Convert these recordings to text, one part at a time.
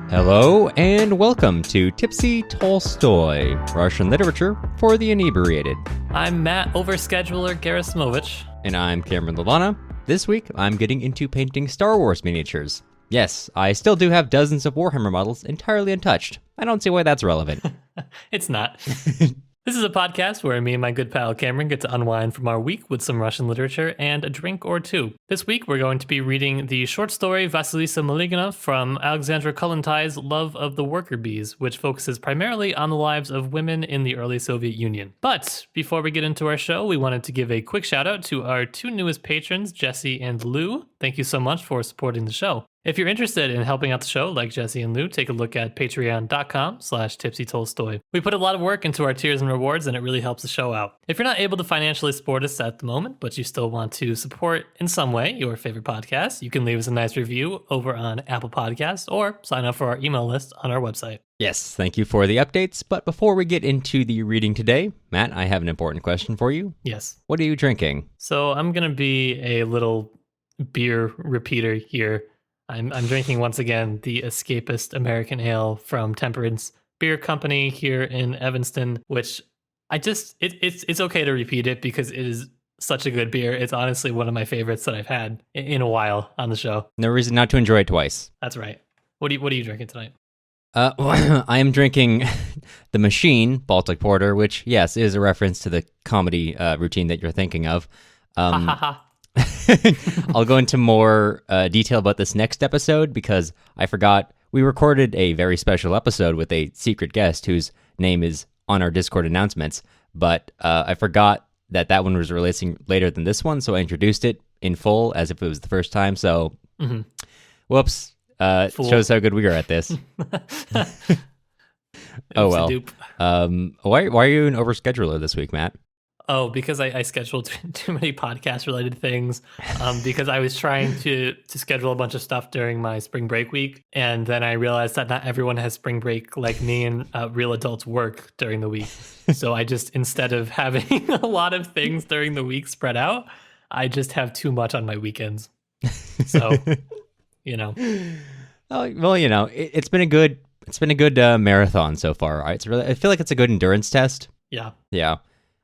Hello and welcome to Tipsy Tolstoy, Russian literature for the inebriated. I'm Matt Overscheduler Gerasimovich. And I'm Cameron Lalana. This week, I'm getting into painting Star Wars miniatures. Yes, I still do have dozens of Warhammer models entirely untouched. I don't see why that's relevant. It's not. This is a podcast where me and my good pal Cameron get to unwind from our week with some Russian literature and a drink or two. This week, we're going to be reading the short story Vasilisa Maligina from Alexandra Kollontai's Love of the Worker Bees, which focuses primarily on the lives of women in the early Soviet Union. But before we get into our show, we wanted to give a quick shout out to our two newest patrons, Jesse and Lou. Thank you so much for supporting the show. If you're interested in helping out the show, like Jesse and Lou, take a look at patreon.com/tipsytolstoy. We put a lot of work into our tiers and rewards, and it really helps the show out. If you're not able to financially support us at the moment, but you still want to support in some way your favorite podcast, you can leave us a nice review over on Apple Podcasts or sign up for our email list on our website. Yes, thank you for the updates. But before we get into the reading today, Matt, I have an important question for you. Yes. What are you drinking? So I'm going to be a little beer repeater here. I'm drinking once again the Escapist American Ale from Temperance Beer Company here in Evanston, which it's okay to repeat it because it is such a good beer. It's honestly one of my favorites that I've had in a while on the show. No reason not to enjoy it twice. That's right. What are you drinking tonight? I am drinking The Machine Baltic Porter, which, yes, is a reference to the comedy routine that you're thinking of. Ha ha ha. I'll go into more detail about this next episode because I forgot we recorded a very special episode with a secret guest whose name is on our Discord announcements, but I forgot that one was releasing later than this one, so I introduced it in full as if it was the first time, so whoops. Shows how good we are at this. Oh well. Why are you an overscheduler this week, Matt? Oh, because I scheduled too many podcast-related things. Because I was trying to schedule a bunch of stuff during my spring break week, and then I realized that not everyone has spring break like me, and real adults work during the week. So I just, instead of having a lot of things during the week spread out, I just have too much on my weekends. So, you know. Oh, well, you know, it's been a good marathon so far. I feel like it's a good endurance test. Yeah. Yeah.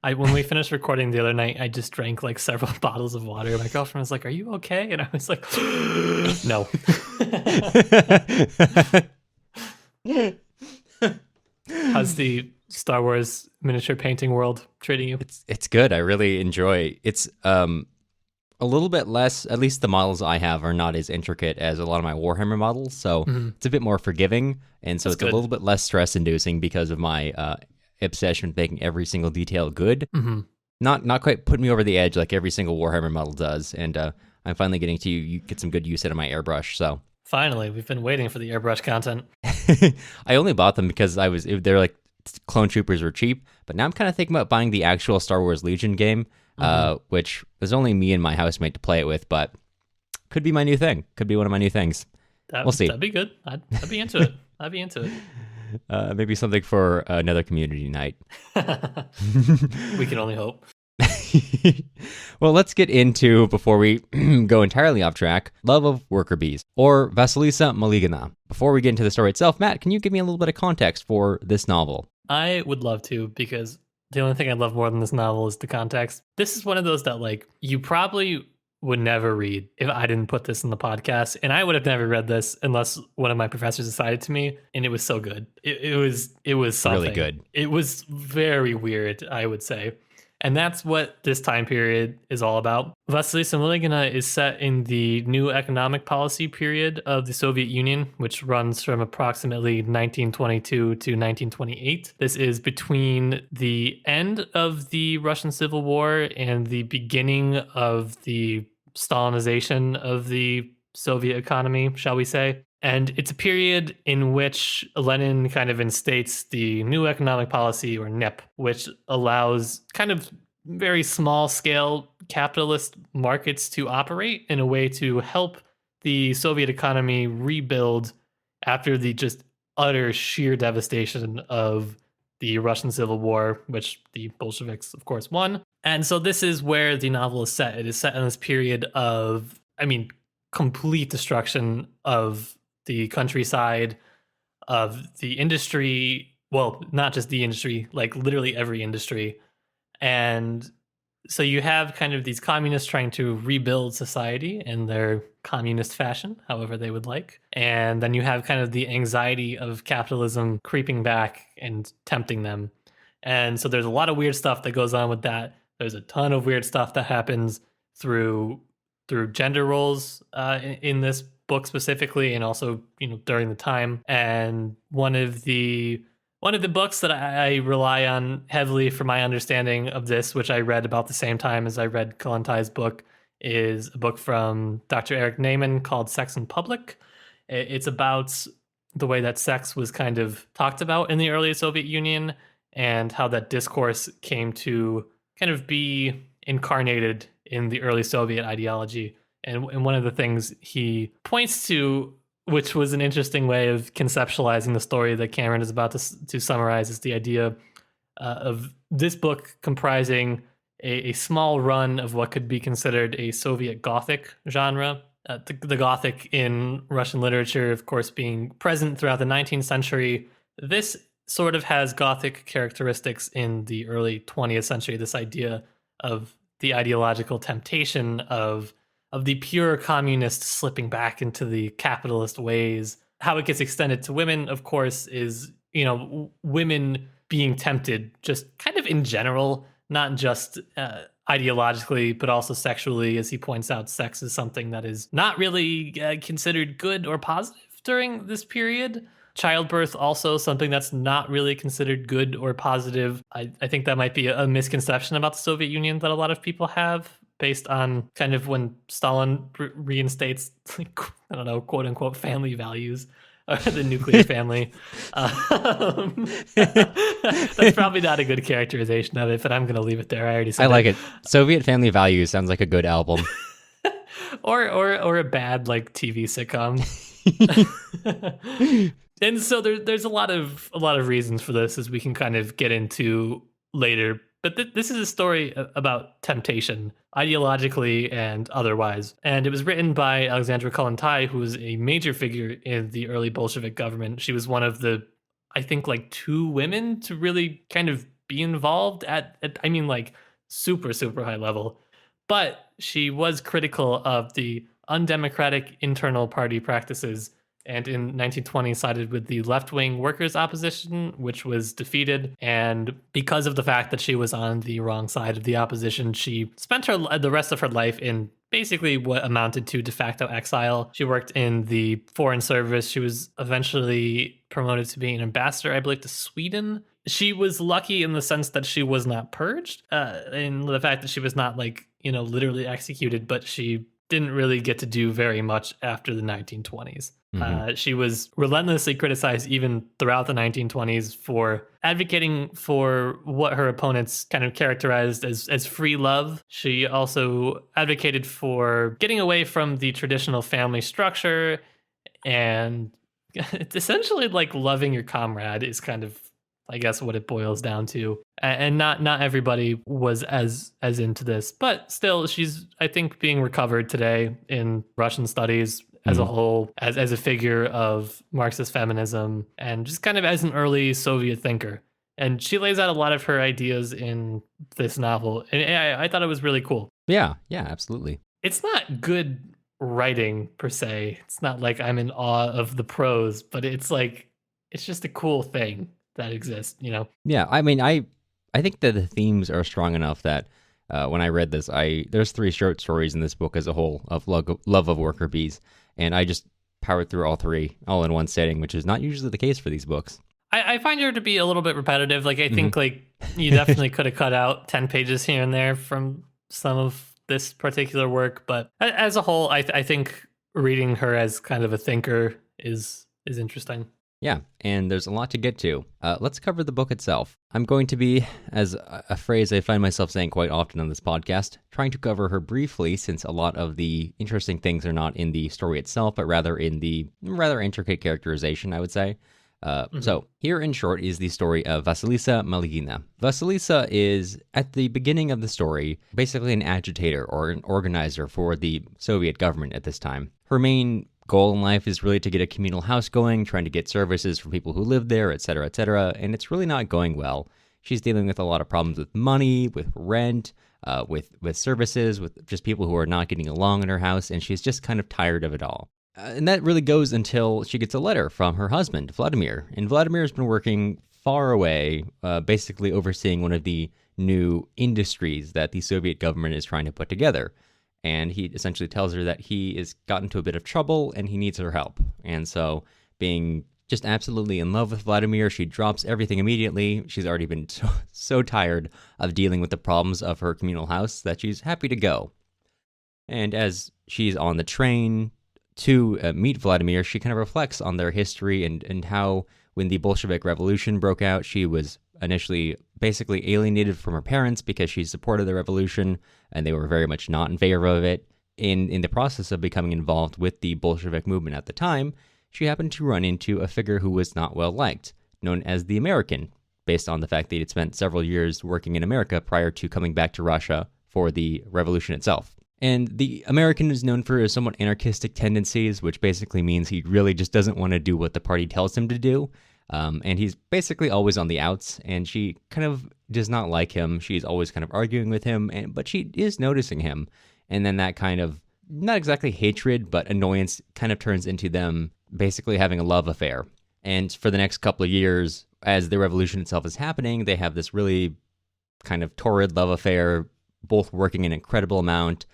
When we finished recording the other night, I just drank like several bottles of water. My girlfriend was like, "Are you okay?" And I was like, "No." How's the Star Wars miniature painting world treating you? It's good. I really enjoy. It's a little bit less. At least the models I have are not as intricate as a lot of my Warhammer models, so it's a bit more forgiving, and so it's a little bit less stress-inducing because of my obsession with making every single detail good. Not quite putting me over the edge like every single Warhammer model does, and I'm finally getting to get some good use out of my airbrush. So finally, we've been waiting for the airbrush content. I only bought them because they're like clone troopers were cheap, but now I'm kind of thinking about buying the actual Star Wars Legion game, which there's only me and my housemate to play it with, but could be my new thing. Could be one of my new things. We'll see. That'd be good. I'd be into it. I'd be into it. Maybe something for another community night. We can only hope. Well, let's get into, before we go entirely off track, Love of Worker Bees, or Vasilisa Maligina. Before we get into the story itself, Matt, can you give me a little bit of context for this novel? I would love to, because the only thing I love more than this novel is the context. This is one of those that, like, you probably would never read if I didn't put this in the podcast, and I would have never read this unless one of my professors decided to me, and it was so good. It was something really good. It was very weird, I would say. And that's what this time period is all about. Vasilisa Maligina is set in the new economic policy period of the Soviet Union, which runs from approximately 1922 to 1928. This is between the end of the Russian Civil War and the beginning of the Stalinization of the Soviet economy, shall we say. And it's a period in which Lenin kind of instates the new economic policy, or NEP, which allows kind of very small scale capitalist markets to operate in a way to help the Soviet economy rebuild after the just utter sheer devastation of the Russian Civil War, which the Bolsheviks, of course, won. And so this is where the novel is set. It is set in this period of, complete destruction of the countryside, of the industry. Well, not just the industry, like literally every industry. And so you have kind of these communists trying to rebuild society in their communist fashion, however they would like. And then you have kind of the anxiety of capitalism creeping back and tempting them. And so there's a lot of weird stuff that goes on with that. There's a ton of weird stuff that happens through gender roles in this book specifically, and also during the time. And one of the books that I rely on heavily for my understanding of this, which I read about the same time as I read Kollontai's book, is a book from Dr. Eric Naiman called Sex in Public. It's about the way that sex was kind of talked about in the early Soviet Union and how that discourse came to kind of be incarnated in the early Soviet ideology. And one of the things he points to, which was an interesting way of conceptualizing the story that Cameron is about to summarize, is the idea of this book comprising a small run of what could be considered a Soviet Gothic genre. The Gothic in Russian literature, of course, being present throughout the 19th century. This sort of has Gothic characteristics in the early 20th century, this idea of the ideological temptation of the pure communist slipping back into the capitalist ways. How it gets extended to women, of course, is, women being tempted just kind of in general, not just ideologically, but also sexually. As he points out, sex is something that is not really considered good or positive during this period. Childbirth, also something that's not really considered good or positive. I think that might be a misconception about the Soviet Union that a lot of people have, based on kind of when Stalin reinstates, I don't know, quote unquote, family values, or the nuclear family. That's probably not a good characterization of it, but I'm going to leave it there. I already said I like it. Soviet Family Values sounds like a good album. or a bad like TV sitcom. And so there's a lot of reasons for this, as we can kind of get into later. But this is a story about temptation, ideologically and otherwise. And it was written by Alexandra Kollontai, who was a major figure in the early Bolshevik government. She was one of the, I think, like 2 women to really kind of be involved at I mean, like super, super high level. But she was critical of the undemocratic internal party practices, and in 1920 sided with the left-wing workers' opposition, which was defeated. And because of the fact that she was on the wrong side of the opposition, she spent the rest of her life in basically what amounted to de facto exile. She worked in the foreign service. She was eventually promoted to being an ambassador, I believe, to Sweden. She was lucky in the sense that she was not purged, in the fact that she was not literally executed, but she didn't really get to do very much after the 1920s. Mm-hmm. She was relentlessly criticized even throughout the 1920s for advocating for what her opponents kind of characterized as free love. She also advocated for getting away from the traditional family structure, and it's essentially like loving your comrade is kind of, I guess, what it boils down to. And not everybody was as into this, but still, she's, I think, being recovered today in Russian studies as a whole, as a figure of Marxist feminism, and just kind of as an early Soviet thinker. And she lays out a lot of her ideas in this novel, and I thought it was really cool. Yeah, absolutely. It's not good writing per se. It's not like I'm in awe of the prose, but it's like, it's just a cool thing that exists, Yeah, I mean, I think that the themes are strong enough that when I read this, there's 3 short stories in this book as a whole of love of worker bees, and I just powered through all 3 all in one sitting, which is not usually the case for these books. I find her to be a little bit repetitive. Like, I think like you definitely could have cut out 10 pages here and there from some of this particular work, but as a whole, I think reading her as kind of a thinker is interesting. Yeah, and there's a lot to get to. Let's cover the book itself. I'm going to be, as a phrase I find myself saying quite often on this podcast, trying to cover her briefly, since a lot of the interesting things are not in the story itself, but rather in the rather intricate characterization, I would say. So here in short is the story of Vasilisa Malygina. Vasilisa is, at the beginning of the story, basically an agitator or an organizer for the Soviet government at this time. Her main goal in life is really to get a communal house going, trying to get services for people who live there, etc., etc., and it's really not going well. She's dealing with a lot of problems with money, with rent, with services, with just people who are not getting along in her house, and she's just kind of tired of it all. And that really goes until she gets a letter from her husband, Vladimir. And Vladimir has been working far away, basically overseeing one of the new industries that the Soviet government is trying to put together. And he essentially tells her that he has gotten into a bit of trouble and he needs her help. And so, being just absolutely in love with Vladimir, she drops everything immediately. She's already been so tired of dealing with the problems of her communal house that she's happy to go. And as she's on the train to meet Vladimir, she kind of reflects on their history and how when the Bolshevik Revolution broke out, she was initially basically alienated from her parents because she supported the revolution, and they were very much not in favor of it. In the process of becoming involved with the Bolshevik movement at the time, she happened to run into a figure who was not well liked, known as the American, based on the fact that he'd spent several years working in America prior to coming back to Russia for the revolution itself. And the American is known for his somewhat anarchistic tendencies, which basically means he really just doesn't want to do what the party tells him to do. And he's basically always on the outs, and she kind of does not like him. She's always kind of arguing with him, but she is noticing him. And then that kind of, not exactly hatred, but annoyance kind of turns into them basically having a love affair. And for the next couple of years, as the revolution itself is happening, they have this really kind of torrid love affair, both working an incredible amount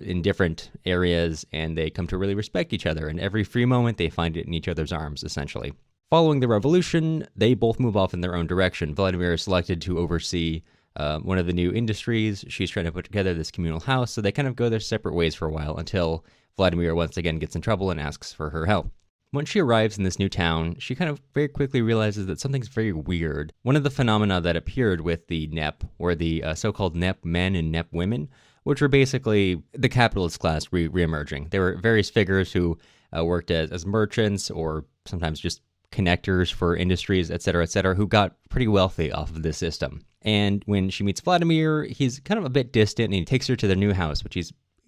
in different areas, and they come to really respect each other. And every free moment, they find it in each other's arms, essentially. Following the revolution, they both move off in their own direction. Vladimir is selected to oversee one of the new industries. She's trying to put together this communal house, so they kind of go their separate ways for a while until Vladimir once again gets in trouble and asks for her help. When she arrives in this new town, she kind of very quickly realizes that something's very weird. One of the phenomena that appeared with the NEP were the so-called NEP men and NEP women, which were basically the capitalist class re-emerging. There were various figures who worked as merchants or sometimes just connectors for industries, et cetera, who got pretty wealthy off of this system. And when she meets Vladimir, he's kind of a bit distant, and he takes her to their new house, which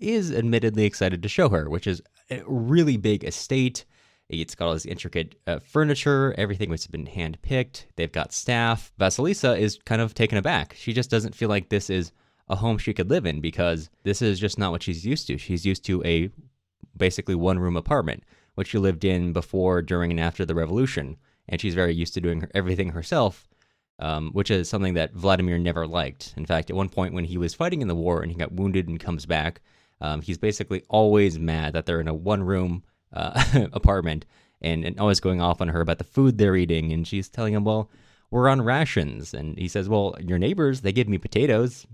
is admittedly excited to show her, which is a really big estate. It's got all this intricate furniture, everything has been hand-picked, they've got staff. Vasilisa is kind of taken aback. She just doesn't feel like this is a home she could live in, because this is just not what she's used to. She's used to a basically one-room apartment, which she lived in before, during, and after the revolution. And she's very used to doing everything herself, which is something that Vladimir never liked. In fact, at one point when he was fighting in the war and he got wounded and comes back, he's basically always mad that they're in a one-room apartment and always going off on her about the food they're eating. And she's telling him, well, we're on rations. And he says, well, your neighbors, they give me potatoes.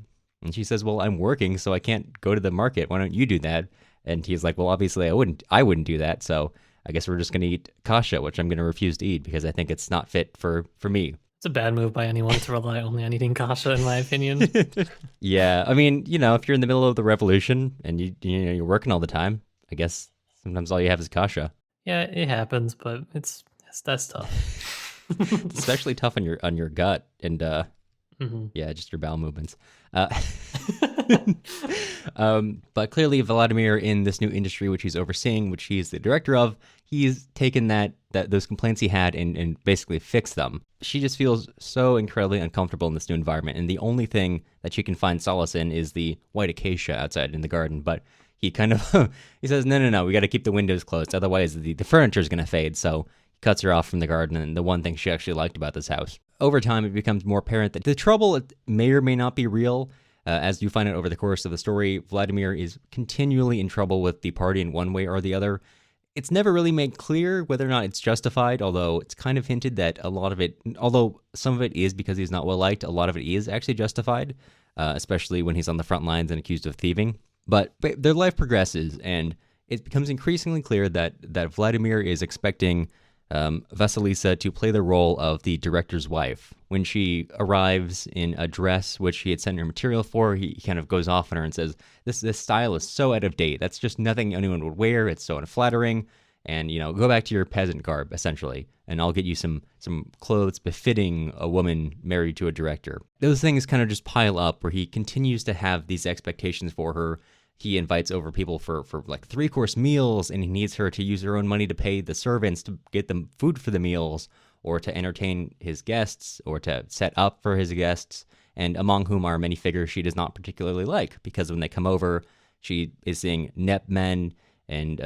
And she says, well, I'm working, so I can't go to the market. Why don't you do that? And he's like, well, obviously I wouldn't do that. So I guess we're just going to eat kasha, which I'm going to refuse to eat because I think it's not fit for me. It's a bad move by anyone to rely only on eating kasha, in my opinion. Yeah. I mean, if you're in the middle of the revolution and you're working all the time, I guess sometimes all you have is kasha. Yeah, it happens, but that's tough. It's especially tough on your gut and yeah, just your bowel movements. But clearly Vladimir, in this new industry which he's overseeing, which he's the director of, he's taken that those complaints he had and basically fixed them. She just feels so incredibly uncomfortable in this new environment, and the only thing that she can find solace in is the white acacia outside in the garden. But he kind of he says, no, we got to keep the windows closed, otherwise the furniture is going to fade. So he cuts her off from the garden and the one thing she actually liked about this house. Over time, it becomes more apparent that the trouble may or may not be real. As you find out over the course of the story, Vladimir is continually in trouble with the party in one way or the other. It's never really made clear whether or not it's justified, although it's kind of hinted that a lot of it, although some of it is because he's not well liked, a lot of it is actually justified, especially when he's on the front lines and accused of thieving. But their life progresses, and it becomes increasingly clear that Vladimir is expecting Vasilisa to play the role of the director's wife. When she arrives in a dress which he had sent her material for, he kind of goes off on her and says, this style is so out of date. That's just nothing anyone would wear. It's so unflattering. And, go back to your peasant garb, essentially, and I'll get you some clothes befitting a woman married to a director. Those things kind of just pile up where he continues to have these expectations for her. he invites over people for like 3-course meals, and he needs her to use her own money to pay the servants to get them food for the meals, or to entertain his guests, or to set up for his guests, and among whom are many figures she does not particularly like, because when they come over, she is seeing Nep men and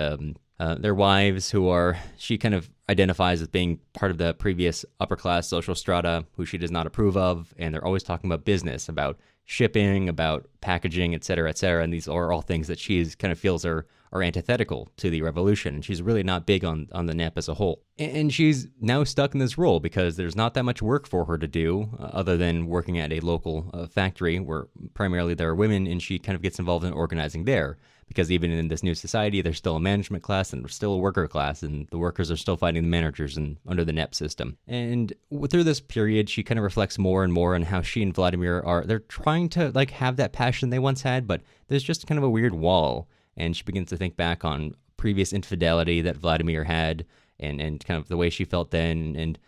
their wives, who she kind of identifies as being part of the previous upper class social strata, who she does not approve of, and they're always talking about business, about shipping, about packaging, et cetera, and these are all things that she kind of feels are antithetical to the revolution, and she's really not big on the Nep as a whole. And she's now stuck in this role because there's not that much work for her to do, other than working at a local factory where primarily there are women, and she kind of gets involved in organizing there. Because even in this new society, there's still a management class and there's still a worker class, and the workers are still fighting the managers and under the Nep system. And through this period, she kind of reflects more and more on how she and Vladimir they're trying to like have that passion they once had, but there's just kind of a weird wall. And she begins to think back on previous infidelity that Vladimir had, and kind of the way she felt then, and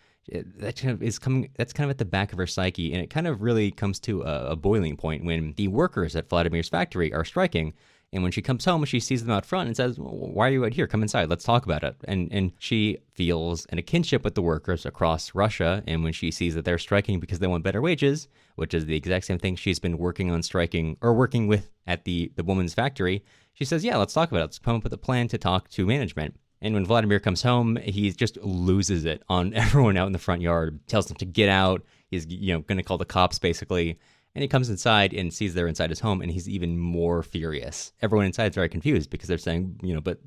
that's kind of at the back of her psyche. And it kind of really comes to a boiling point when the workers at Vladimir's factory are striking. And when she comes home, she sees them out front and says, "Why are you out here? Come inside. Let's talk about it." And she feels a kinship with the workers across Russia. And when she sees that they're striking because they want better wages, which is the exact same thing she's been working with at the woman's factory, she says, "Yeah, let's talk about it. Let's come up with a plan to talk to management." And when Vladimir comes home, he just loses it on everyone out in the front yard, tells them to get out. He's going to call the cops, basically. And he comes inside and sees they're inside his home, and he's even more furious. Everyone inside is very confused because they're saying,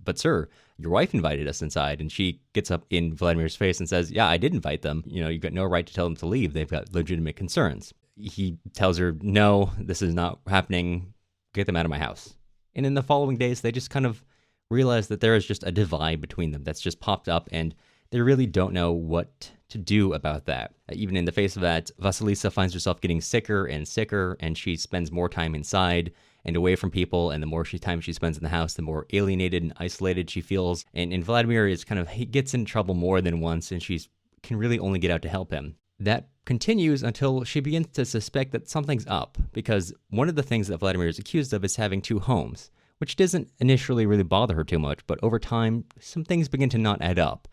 but sir, your wife invited us inside. And she gets up in Vladimir's face and says, "Yeah, I did invite them. You've got no right to tell them to leave. They've got legitimate concerns." He tells her, "No, this is not happening. Get them out of my house." And in the following days, they just kind of realize that there is just a divide between them that's just popped up, and they really don't know what to do about that. Even in the face of that, Vasilisa finds herself getting sicker and sicker, and she spends more time inside and away from people, and the more time she spends in the house, the more alienated and isolated she feels. And Vladimir he gets in trouble more than once, and she can really only get out to help him. That continues until she begins to suspect that something's up, because one of the things that Vladimir is accused of is having 2 homes, which doesn't initially really bother her too much, but over time, some things begin to not add up.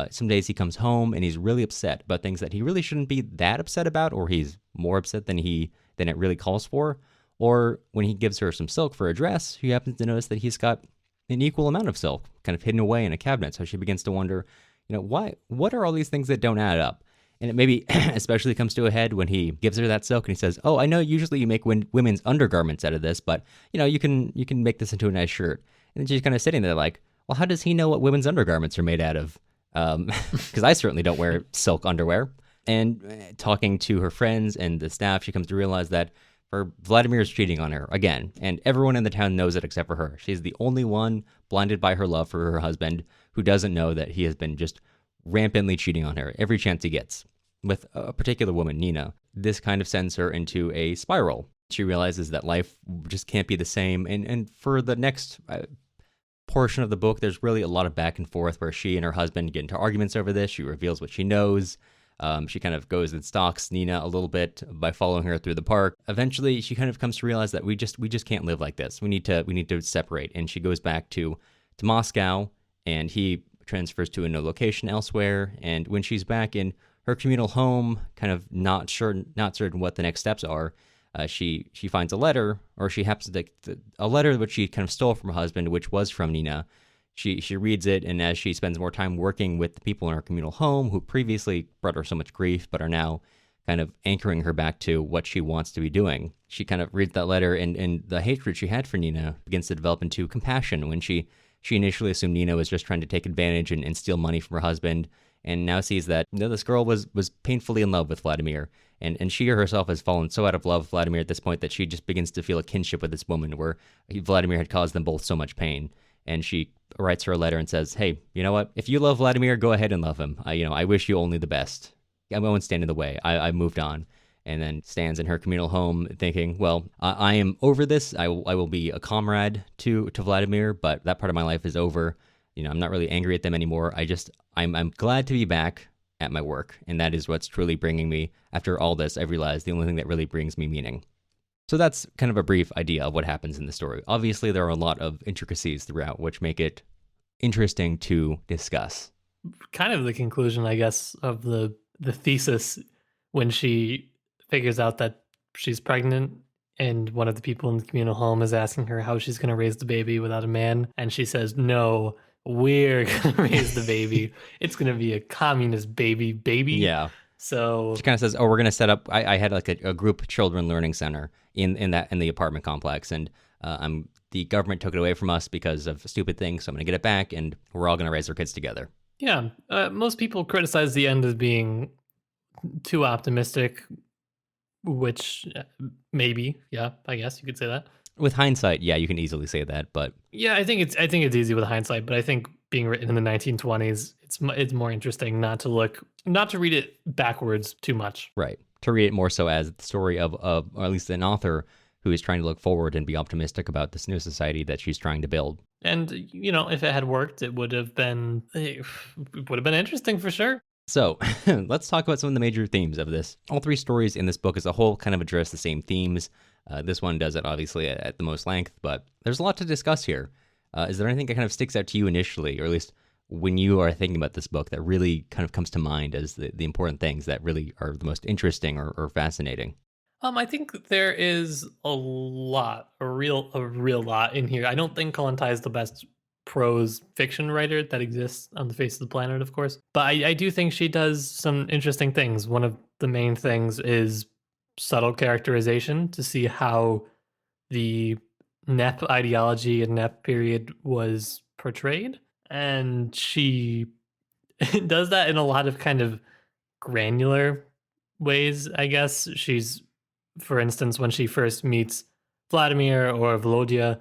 Some days he comes home and he's really upset about things that he really shouldn't be that upset about, or he's more upset than it really calls for. Or when he gives her some silk for a dress, she happens to notice that he's got an equal amount of silk kind of hidden away in a cabinet. So she begins to wonder, what are all these things that don't add up? And it maybe especially comes to a head when he gives her that silk and he says, "Oh, I know usually you make women's undergarments out of this, but you can make this into a nice shirt." And then she's kind of sitting there like, well, how does he know what women's undergarments are made out of? Because I certainly don't wear silk underwear. And talking to her friends and the staff, she comes to realize that Vladimir is cheating on her again, and everyone in the town knows it except for her. She's the only one blinded by her love for her husband who doesn't know that he has been just rampantly cheating on her every chance he gets with a particular woman, Nina. This kind of sends her into a spiral. She realizes that life just can't be the same, and for the next portion of the book, there's really a lot of back and forth where she and her husband get into arguments over this. She reveals what she knows. She kind of goes and stalks Nina a little bit by following her through the park. Eventually, she kind of comes to realize that we just can't live like this. We need to separate. And she goes back to Moscow, and he transfers to a new location elsewhere. And when she's back in her communal home, kind of not certain what the next steps are, she finds a letter, or she happens to a letter which she kind of stole from her husband, which was from Nina. She reads it, and as she spends more time working with the people in her communal home who previously brought her so much grief but are now kind of anchoring her back to what she wants to be doing, she kind of reads that letter, and the hatred she had for Nina begins to develop into compassion when she initially assumed Nina was just trying to take advantage and steal money from her husband, and now sees that this girl was painfully in love with Vladimir, and she herself has fallen so out of love with Vladimir at this point that she just begins to feel a kinship with this woman where Vladimir had caused them both so much pain. And she writes her a letter and says, "Hey, you know what? If you love Vladimir, go ahead and love him. I wish you only the best. I won't stand in the way. I moved on." And then stands in her communal home thinking, well, I am over this. I will be a comrade to Vladimir, but that part of my life is over. I'm not really angry at them anymore. I'm glad to be back at my work. And that is what's truly bringing me, after all this, I've realized the only thing that really brings me meaning. So that's kind of a brief idea of what happens in the story. Obviously, there are a lot of intricacies throughout, which make it interesting to discuss. Kind of the conclusion, I guess, of the thesis when she figures out that she's pregnant and one of the people in the communal home is asking her how she's going to raise the baby without a man. And she says, no, we're going to raise the baby. It's going to be a communist baby. Yeah. So she kind of says, oh, we're going to set up, I had like a group children learning center in the apartment complex. And the government took it away from us because of stupid things. So I'm going to get it back and we're all going to raise our kids together. Yeah. Most people criticize the end as being too optimistic, which maybe, yeah, I guess you could say that. With hindsight, yeah, you can easily say that, but yeah, I think it's easy with hindsight, but I think being written in the 1920s, it's more interesting not to read it backwards too much. Right. To read it more so as the story of or at least an author who is trying to look forward and be optimistic about this new society that she's trying to build. And if it had worked, it would have been interesting for sure. So let's talk about some of the major themes of this. All three stories in this book as a whole kind of address the same themes. This one does it obviously at the most length, but there's a lot to discuss here. Is there anything that kind of sticks out to you initially, or at least when you are thinking about this book, that really kind of comes to mind as the important things that really are the most interesting or fascinating? I think there is a real lot in here. I don't think Kollontai is the best prose fiction writer that exists on the face of the planet, of course. But I do think she does some interesting things. One of the main things is subtle characterization to see how the NEP ideology and NEP period was portrayed. And she does that in a lot of kind of granular ways, I guess. She's, for instance, when she first meets Vladimir or Volodya,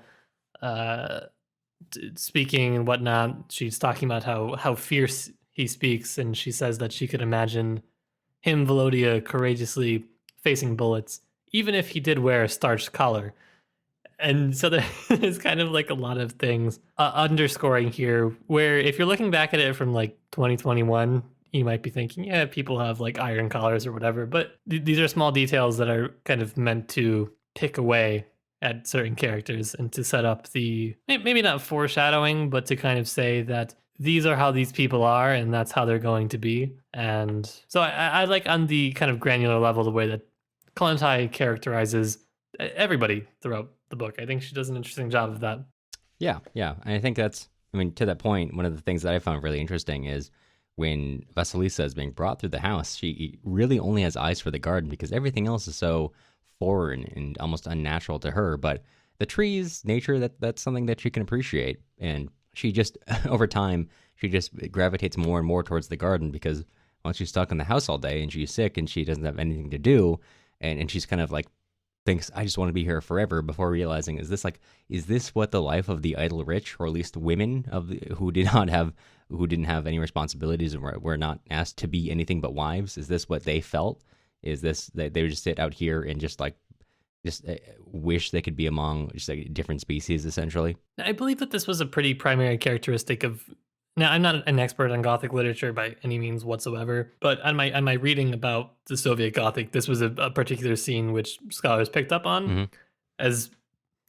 speaking and whatnot, she's talking about how fierce he speaks, and she says that she could imagine him, Volodya, courageously facing bullets, even if he did wear a starched collar. And so there's kind of like a lot of things underscoring here, where if you're looking back at it from like 2021, you might be thinking, yeah, people have like iron collars or whatever, but these are small details that are kind of meant to pick away at certain characters and to set up the, maybe not foreshadowing, but to kind of say that these are how these people are and that's how they're going to be. And so I like on the kind of granular level the way that Kollontai characterizes everybody throughout the book. I think she does an interesting job of that. Yeah. And I think that's, to that point, one of the things that I found really interesting is when Vasilisa is being brought through the house, she really only has eyes for the garden because everything else is so foreign and almost unnatural to her. But the trees, nature, that's something that she can appreciate. And she just, over time, she just gravitates more and more towards the garden because once she's stuck in the house all day and she's sick and she doesn't have anything to do, and she's kind of like, thinks, I just want to be here forever, before realizing, is this what the life of the idle rich, or at least women who didn't have any responsibilities and were not asked to be anything but wives? Is this what they felt? Is this that they would just sit out here and just wish they could be among just like different species, essentially? I believe that this was a pretty primary characteristic of. Now, I'm not an expert on Gothic literature by any means whatsoever, but on my reading about the Soviet Gothic, this was a particular scene which scholars picked up on as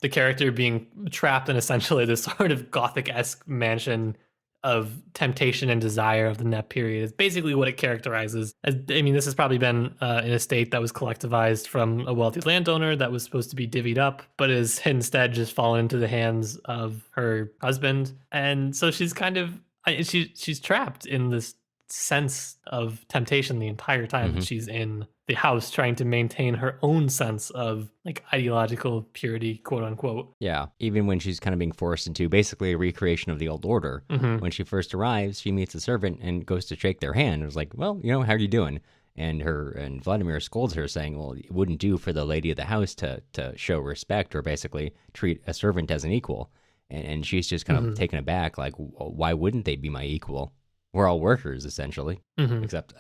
the character being trapped in essentially this sort of Gothic-esque mansion of temptation and desire of the NEP period. It's basically what it characterizes. This has probably been an estate that was collectivized from a wealthy landowner that was supposed to be divvied up, but is instead just fallen into the hands of her husband. And so she's kind of, she's trapped in this sense of temptation the entire time that she's in the house, trying to maintain her own sense of like ideological purity, quote unquote. Yeah, even when she's kind of being forced into basically a recreation of the old order. When she first arrives, she meets a servant and goes to shake their hand. It was like, well, how are you doing? And Vladimir scolds her, saying, well, it wouldn't do for the lady of the house to show respect or basically treat a servant as an equal. And she's just kind of taken aback, like, why wouldn't they be my equal? We're all workers, essentially. Except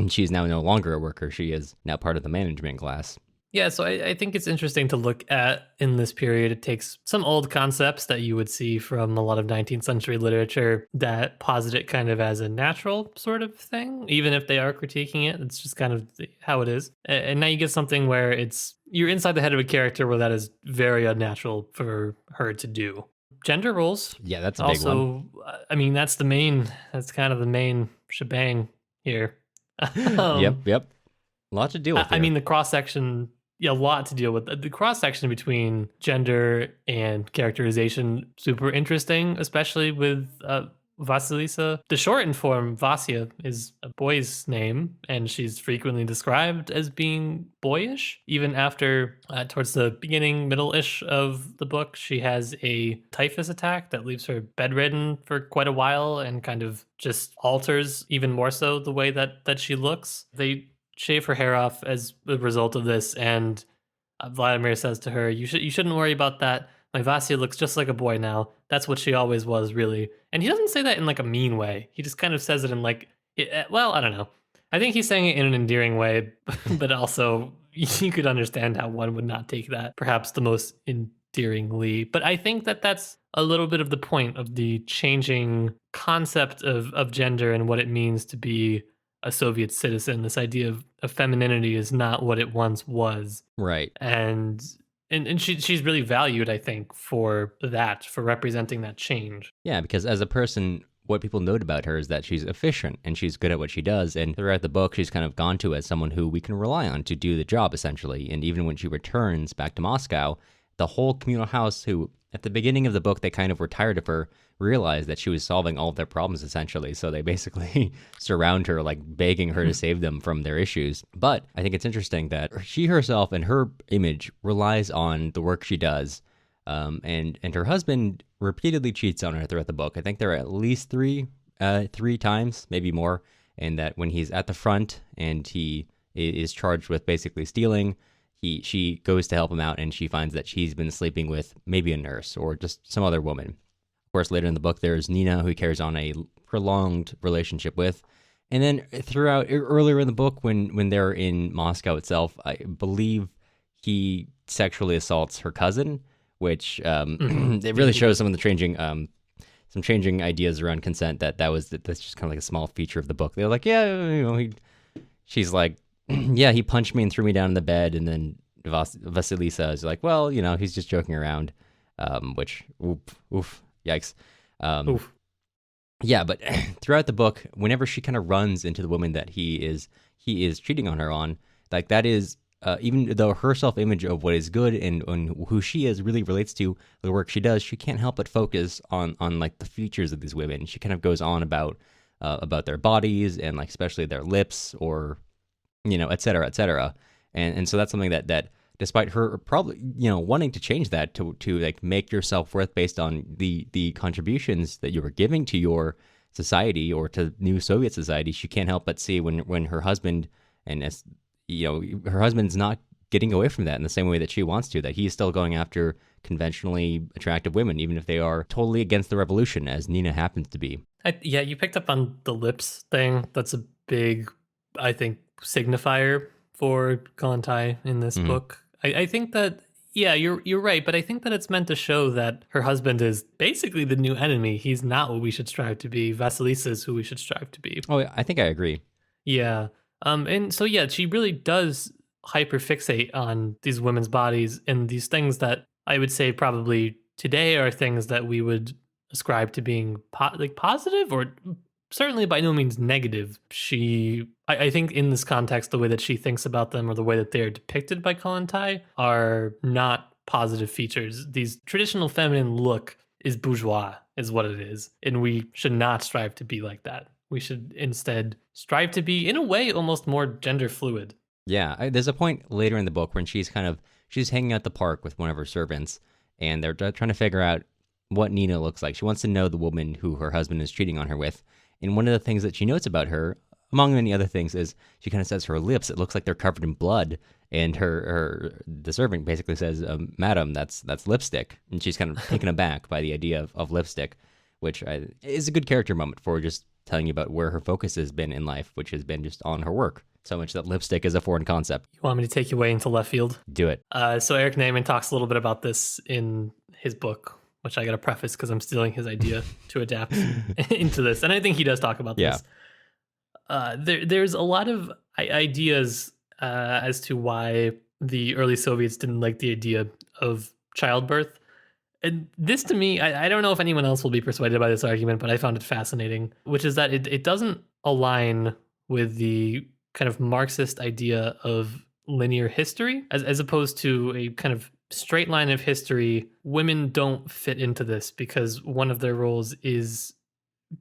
she's now no longer a worker. She is now part of the management class. Yeah, so I think it's interesting to look at in this period. It takes some old concepts that you would see from a lot of 19th century literature that posit it kind of as a natural sort of thing, even if they are critiquing it. It's just kind of how it is. And now you get something where you're inside the head of a character where that is very unnatural for her to do. Gender roles. Yeah, that's a big one. Also, I mean, that's kind of the main shebang here. Yep, um, yep. A lot to deal with I here. mean, the cross section, yeah, a lot to deal with. The cross section between gender and characterization, super interesting, especially with Vasilisa. The shortened form, Vasya, is a boy's name, and she's frequently described as being boyish. Even after, towards the beginning, middle-ish of the book, she has a typhus attack that leaves her bedridden for quite a while and kind of just alters even more so the way that she looks. They shave her hair off as a result of this, and Vladimir says to her, you shouldn't worry about that. My Vasya looks just like a boy now. That's what she always was, really." And he doesn't say that in like a mean way. He just kind of says it in like, well, I don't know. I think he's saying it in an endearing way, but also you could understand how one would not take that perhaps the most endearingly. But I think that that's a little bit of the point of the changing concept of gender and what it means to be a Soviet citizen. This idea of femininity is not what it once was. Right. And she's really valued, I think, for that, for representing that change. Yeah, because as a person, what people note about her is that she's efficient and she's good at what she does. And throughout the book, she's kind of gone to as someone who we can rely on to do the job, essentially. And even when she returns back to Moscow, the whole communal house, who at the beginning of the book, they kind of were tired of her, realized that she was solving all of their problems, essentially. So they basically surround her, like begging her to save them from their issues. But I think it's interesting that she herself and her image relies on the work she does. And her husband repeatedly cheats on her throughout the book. I think there are at least three times, maybe more. And that when he's at the front and he is charged with basically stealing, she goes to help him out, and she finds that she's been sleeping with maybe a nurse or just some other woman. Of course, later in the book, there's Nina, who he carries on a prolonged relationship with. And then throughout, earlier in the book, when they're in Moscow itself, I believe he sexually assaults her cousin, which it really shows some of the changing ideas around consent. That's just kind of like a small feature of the book. They're like, yeah, she's like, yeah, he punched me and threw me down in the bed, and then Vasilisa is like, well, he's just joking around, which, oof, yikes. Oof. Yeah, but throughout the book, whenever she kind of runs into the woman that he is cheating on her on, like that is, even though her self-image of what is good and who she is really relates to the work she does, she can't help but focus on like the features of these women. She kind of goes on about their bodies and like especially their lips, or et cetera, et cetera. And so that's something that despite her probably, wanting to change that to like make your self-worth based on the contributions that you were giving to your society or to new Soviet society, she can't help but see when her husband, and as her husband's not getting away from that in the same way that she wants to, that he's still going after conventionally attractive women, even if they are totally against the revolution, as Nina happens to be. Yeah, you picked up on the lips thing. That's a big, I think, signifier for Kollontai in this book. I think that, yeah, you're right, but I think that it's meant to show that her husband is basically the new enemy. He's not what we should strive to be. Vasilisa is who we should strive to be. Oh, I think I agree. Yeah. And so, yeah, she really does hyperfixate on these women's bodies and these things that I would say probably today are things that we would ascribe to being positive, or certainly by no means negative. I think in this context, the way that she thinks about them or the way that they are depicted by Kollontai are not positive features. These traditional feminine look is bourgeois, is what it is. And we should not strive to be like that. We should instead strive to be, in a way, almost more gender fluid. Yeah, there's a point later in the book when she's hanging out at the park with one of her servants, and they're trying to figure out what Nina looks like. She wants to know the woman who her husband is cheating on her with. And one of the things that she notes about her, among many other things, is she kind of says her lips, it looks like they're covered in blood. And the servant basically says, "Madam, that's lipstick." And she's kind of taken aback by the idea of lipstick, which is a good character moment for just telling you about where her focus has been in life, which has been just on her work. so much that lipstick is a foreign concept. You want me to take you away into left field? Do it. So Eric Naiman talks a little bit about this in his book, which I got to preface because I'm stealing his idea to adapt into this. And I think he does talk about this. There's a lot of ideas as to why the early Soviets didn't like the idea of childbirth. And this, to me, I don't know if anyone else will be persuaded by this argument, but I found it fascinating, which is that it doesn't align with the kind of Marxist idea of linear history, as opposed to a kind of straight line of history. Women don't fit into this because one of their roles is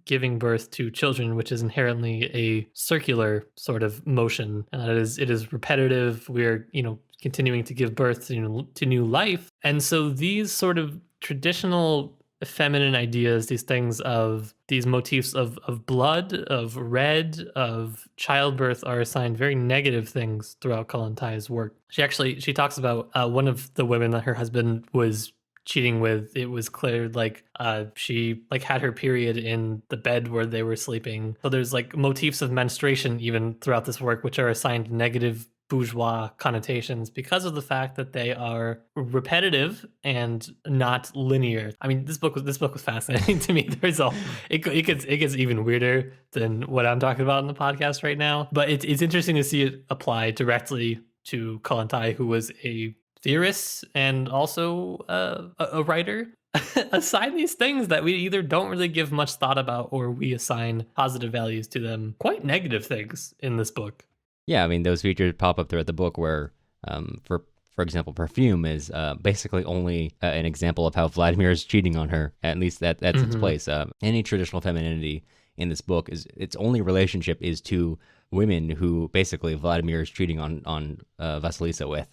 giving birth to children, which is inherently a circular sort of motion. And it is repetitive. We're, continuing to give birth to new life. And so these sort of traditional feminine ideas, these things of these motifs of blood, of red, of childbirth are assigned very negative things throughout Kollontai's work. She talks about one of the women that her husband was cheating with. It was clear she had her period in the bed where they were sleeping. So there's motifs of menstruation even throughout this work, which are assigned negative bourgeois connotations because of the fact that they are repetitive and not linear. I mean, this book was fascinating to me. It gets even weirder than what I'm talking about in the podcast right now. But it's interesting to see it apply directly to Kollontai, who was a theorist and also a writer. Assign these things that we either don't really give much thought about or we assign positive values to them. Quite negative things in this book. Yeah, I mean, those features pop up throughout the book where, for example, perfume is basically only an example of how Vladimir is cheating on her. At least that's its place. Any traditional femininity in this book its only relationship is to women who basically Vladimir is cheating on Vasilisa with.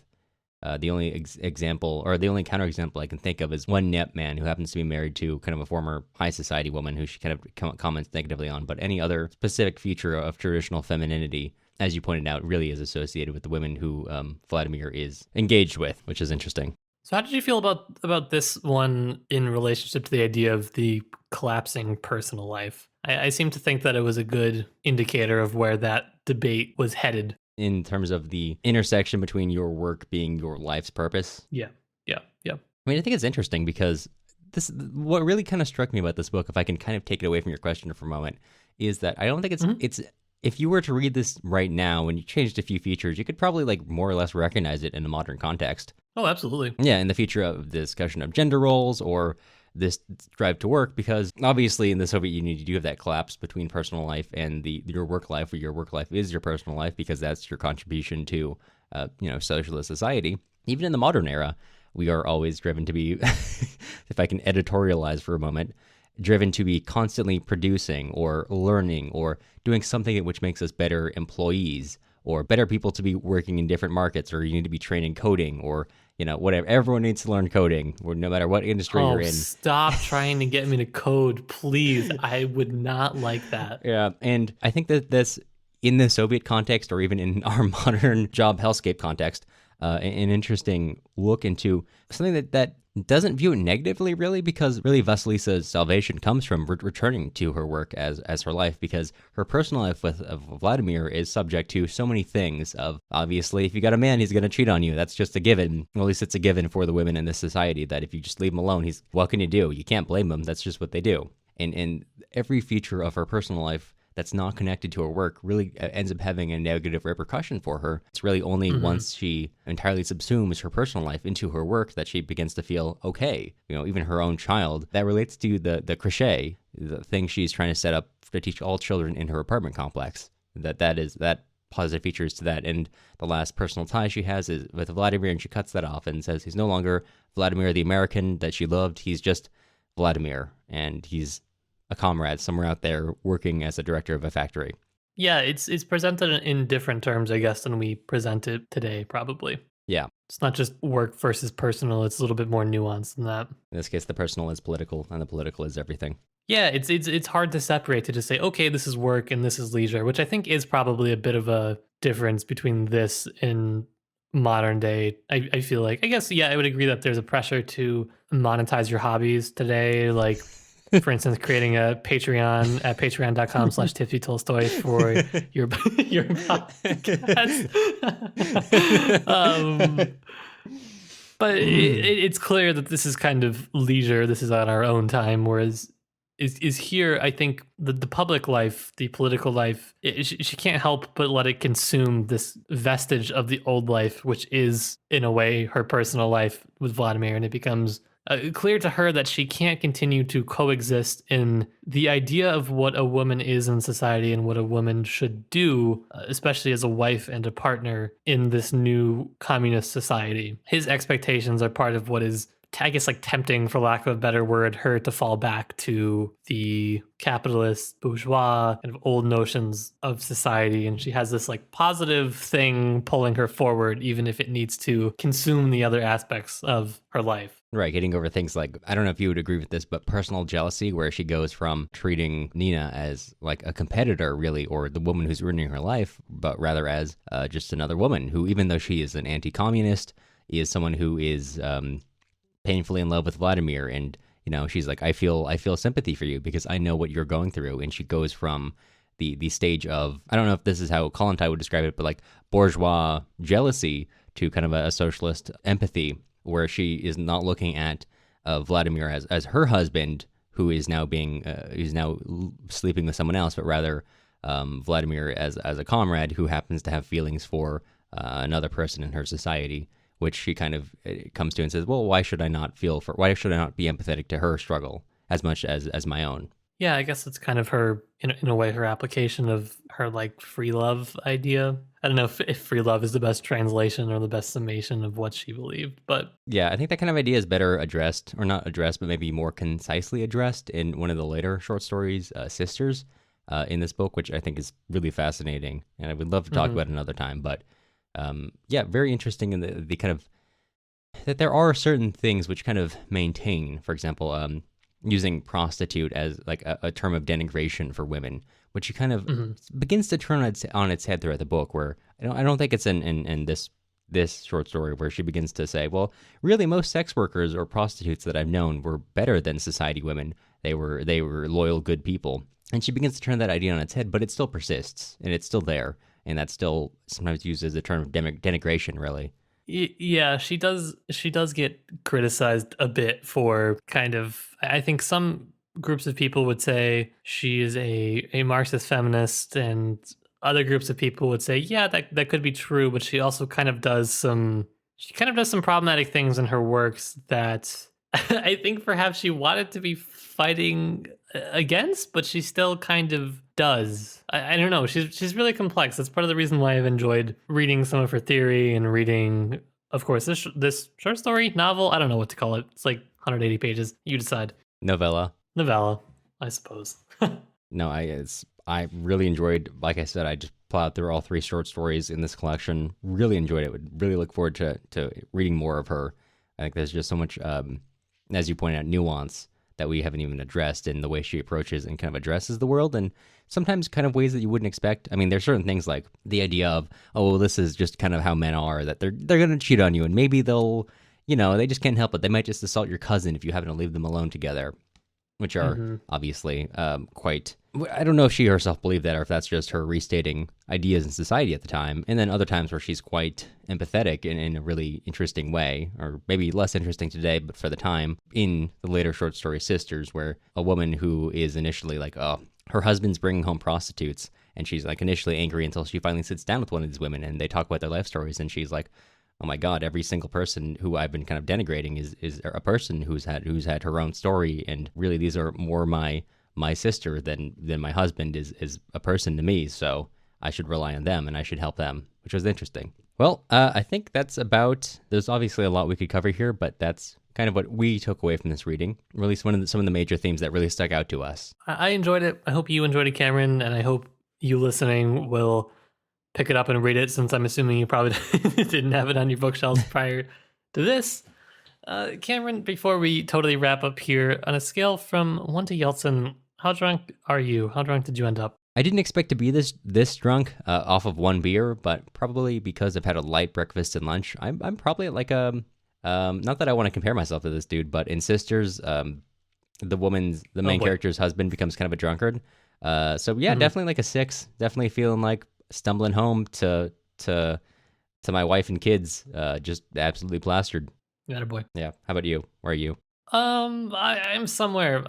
The only example, or the only counterexample I can think of, is one Nep man who happens to be married to kind of a former high society woman who she kind of comments negatively on. But any other specific feature of traditional femininity, as you pointed out, really is associated with the women who Vladimir is engaged with, which is interesting. So how did you feel about this one in relationship to the idea of the collapsing personal life? I seem to think that it was a good indicator of where that debate was headed. In terms of the intersection between your work being your life's purpose. Yeah. I mean, I think it's interesting because what really kind of struck me about this book, if I can kind of take it away from your question for a moment, is that I don't think it's if you were to read this right now and you changed a few features, you could probably more or less recognize it in a modern context. Oh, absolutely. Yeah, in the feature of the discussion of gender roles or this drive to work, because obviously in the Soviet Union, you do have that collapse between personal life and your work life, where your work life is your personal life because that's your contribution to, socialist society. Even in the modern era, we are always driven to be, if I can editorialize for a moment, driven to be constantly producing or learning or doing something which makes us better employees or better people to be working in different markets, or you need to be trained in coding or, whatever. Everyone needs to learn coding, or no matter what industry you're in. Stop trying to get me to code, please. I would not like that. Yeah, and I think that that's, in the Soviet context or even in our modern job hellscape context, an interesting look into something that doesn't view it negatively, really, because really Vasilisa's salvation comes from returning to her work as her life, because her personal life with Vladimir is subject to so many things. Of obviously, if you got a man, he's going to cheat on you. That's just a given. Well, at least it's a given for the women in this society, that if you just leave him alone, what can you do? You can't blame him. That's just what they do. And every feature of her personal life that's not connected to her work really ends up having a negative repercussion for her. It's really only once she entirely subsumes her personal life into her work that she begins to feel okay. Even her own child, that relates to the crochet, the thing she's trying to set up to teach all children in her apartment complex. That positive features to that. And the last personal tie she has is with Vladimir, and she cuts that off and says he's no longer Vladimir the American that she loved. He's just Vladimir, and he's a comrade somewhere out there working as a director of a factory. Yeah, it's presented in different terms, I guess, than we present it today, probably. Yeah. It's not just work versus personal. It's a little bit more nuanced than that. In this case, the personal is political, and the political is everything. Yeah, it's hard to separate, to just say, okay, this is work and this is leisure, which I think is probably a bit of a difference between this and modern day. I feel like, I guess, yeah, I would agree that there's a pressure to monetize your hobbies today. For instance, creating a Patreon at patreon.com/tipsytolstoy for your podcast. But it's clear that this is kind of leisure. This is on our own time, whereas is here, I think the public life, the political life, she can't help but let it consume this vestige of the old life, which is, in a way, her personal life with Vladimir. And it becomes clear to her that she can't continue to coexist in the idea of what a woman is in society and what a woman should do, especially as a wife and a partner in this new communist society. His expectations are part of what is, I guess, like tempting, for lack of a better word, her to fall back to the capitalist, bourgeois, kind of old notions of society. And she has this like positive thing pulling her forward, even if it needs to consume the other aspects of her life. Right, getting over things like, I don't know if you would agree with this, but personal jealousy, where she goes from treating Nina as like a competitor, really, or the woman who's ruining her life, but rather as just another woman who, even though she is an anti-communist, is someone who is painfully in love with Vladimir. And, you know, she's like, I feel sympathy for you because I know what you're going through. And she goes from the stage of, I don't know if this is how Kollontai would describe it, but like bourgeois jealousy to kind of a socialist empathy, where she is not looking at Vladimir as her husband, who is now sleeping with someone else, but rather Vladimir as a comrade who happens to have feelings for another person in her society, which she kind of comes to and says, well, why should I not be empathetic to her struggle as much as my own? Yeah, I guess it's kind of her, in a way, her application of her like free love idea. I don't know if free love is the best translation or the best summation of what she believed, but yeah, I think that kind of idea is better addressed, or not addressed, but maybe more concisely addressed in one of the later short stories, Sisters, in this book, which I think is really fascinating, and I would love to talk about another time. But yeah, very interesting in the kind of that there are certain things which kind of maintain, for example, using prostitute as like a term of denigration for women, which she kind of begins to turn on its head throughout the book, where I don't think it's in this short story where she begins to say, well, really most sex workers or prostitutes that I've known were better than society women. They were loyal, good people. And she begins to turn that idea on its head, but it still persists and it's still there. And that's still sometimes used as a term of denigration, really. Yeah, she does get criticized a bit for kind of, I think some groups of people would say she is a Marxist feminist, and other groups of people would say, yeah, that could be true, but she also kind of does some problematic things in her works that I think perhaps she wanted to be fighting against, but she still kind of does. I don't know. She's really complex. That's part of the reason why I've enjoyed reading some of her theory and reading, of course, this short story, novel. I don't know what to call it. It's like 180 pages. You decide. Novella, I suppose. No, I really enjoyed. Like I said, I just plowed through all 3 short stories in this collection. Really enjoyed it. Would really look forward to reading more of her. I think there's just so much, as you point out, nuance that we haven't even addressed in the way she approaches and kind of addresses the world, and sometimes kind of ways that you wouldn't expect. I mean, there's certain things like the idea of, oh, well, this is just kind of how men are, that they're going to cheat on you, and maybe they'll, they just can't help it. They might just assault your cousin if you happen to leave them alone together, which are obviously quite... I don't know if she herself believed that or if that's just her restating ideas in society at the time. And then other times where she's quite empathetic in a really interesting way, or maybe less interesting today, but for the time, in the later short story Sisters, where a woman who is initially like, oh, her husband's bringing home prostitutes, and she's like initially angry until she finally sits down with one of these women and they talk about their life stories, and she's like, oh my God, every single person who I've been kind of denigrating is a person who's had her own story, and really these are more my sister than my husband is a person to me, so I should rely on them and I should help them, which was interesting. Well, I think that's there's obviously a lot we could cover here, but that's kind of what we took away from this reading, or at least some of the major themes that really stuck out to us. I enjoyed it. I hope you enjoyed it, Cameron, and I hope you listening will pick it up and read it, since I'm assuming you probably didn't have it on your bookshelves prior to this. Cameron, before we totally wrap up here, on a scale from 1 to Yeltsin, how drunk are you? How drunk did you end up? I didn't expect to be this drunk off of 1 beer, but probably because I've had a light breakfast and lunch, I'm probably at like not that I want to compare myself to this dude, but in Sisters, the main character's husband becomes kind of a drunkard. So yeah, definitely like a 6. Definitely feeling like stumbling home to my wife and kids, just absolutely plastered. Got a boy. Yeah. How about you? Where are you? I'm somewhere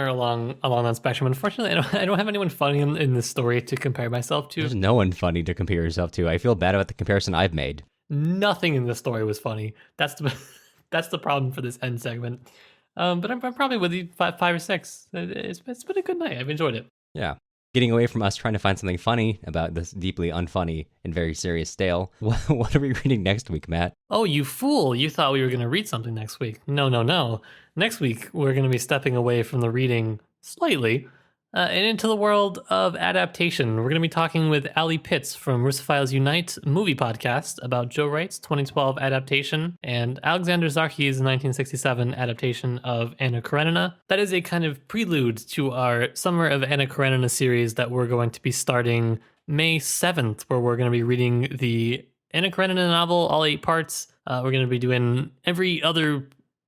along that spectrum. Unfortunately, I don't have anyone funny in this story to compare myself to. There's no one funny to compare yourself to. I feel bad about the comparison I've made. Nothing in this story was funny. That's the problem for this end segment. But I'm probably with you 5 or 6. It's been a good night. I've enjoyed it. Yeah. Getting away from us trying to find something funny about this deeply unfunny and very serious tale. What are we reading next week, Matt? Oh, you fool. You thought we were going to read something next week. No. Next week, we're going to be stepping away from the reading slightly and into the world of adaptation. We're going to be talking with Ali Pitts from Russophiles Unite movie podcast about Joe Wright's 2012 adaptation and Alexander Zarki's 1967 adaptation of Anna Karenina. That is a kind of prelude to our Summer of Anna Karenina series that we're going to be starting May 7th, where we're going to be reading the Anna Karenina novel, all 8 parts. We're going to be doing every other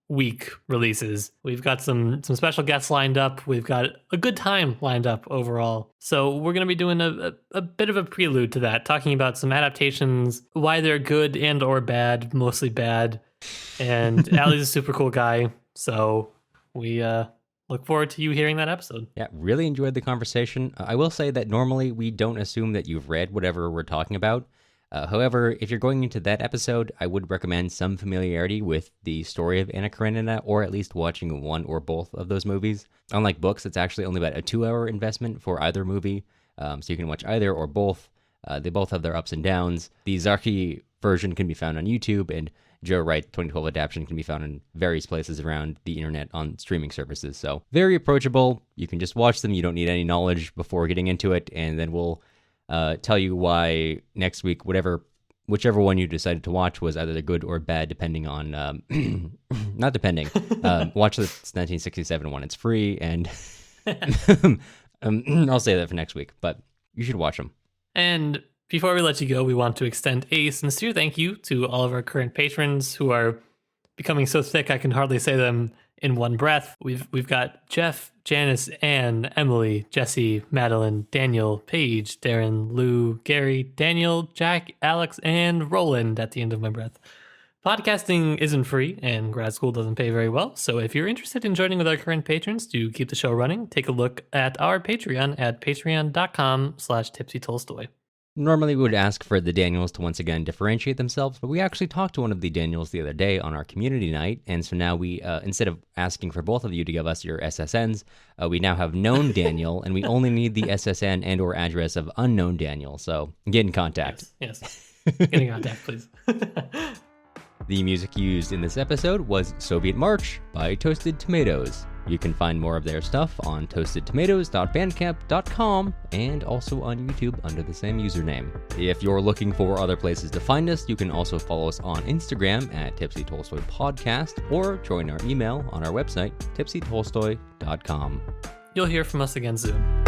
week releases. We've got some special guests lined up. We've got a good time lined up overall. So we're going to be doing a bit of a prelude to that, talking about some adaptations, why they're good and or bad, mostly bad. And Ali's a super cool guy. So we look forward to you hearing that episode. Yeah, really enjoyed the conversation. I will say that normally we don't assume that you've read whatever we're talking about. However, if you're going into that episode, I would recommend some familiarity with the story of Anna Karenina, or at least watching one or both of those movies. Unlike books, it's actually only about a 2-hour investment for either movie, so you can watch either or both. They both have their ups and downs. The Zarki version can be found on YouTube, and Joe Wright 2012 adaptation can be found in various places around the internet on streaming services. So very approachable. You can just watch them. You don't need any knowledge before getting into it, and then we'll tell you why next week, whichever one you decided to watch was either good or bad, depending on, not depending, watch the 1967 one. It's free, and I'll say that for next week, but you should watch them. And before we let you go, we want to extend a sincere thank you to all of our current patrons who are becoming so thick I can hardly say them in one breath. We've got Jeff, Janice, Anne, Emily, Jesse, Madeline, Daniel, Paige, Darren, Lou, Gary, Daniel, Jack, Alex, and Roland at the end of my breath. Podcasting isn't free, and grad school doesn't pay very well, so if you're interested in joining with our current patrons to keep the show running, take a look at our Patreon at patreon.com/tipsytolstoy. Normally we would ask for the Daniels to once again differentiate themselves, but we actually talked to one of the Daniels the other day on our community night, and so now we, instead of asking for both of you to give us your SSNs, we now have known Daniel, and we only need the SSN and or address of unknown Daniel, so get in contact. Yes. Get in contact, please. The music used in this episode was Soviet March by Toasted Tomatoes. You can find more of their stuff on toastedtomatoes.bandcamp.com and also on YouTube under the same username. If you're looking for other places to find us, you can also follow us on Instagram at Tipsy Tolstoy Podcast or join our email on our website, tipsytolstoy.com. You'll hear from us again soon.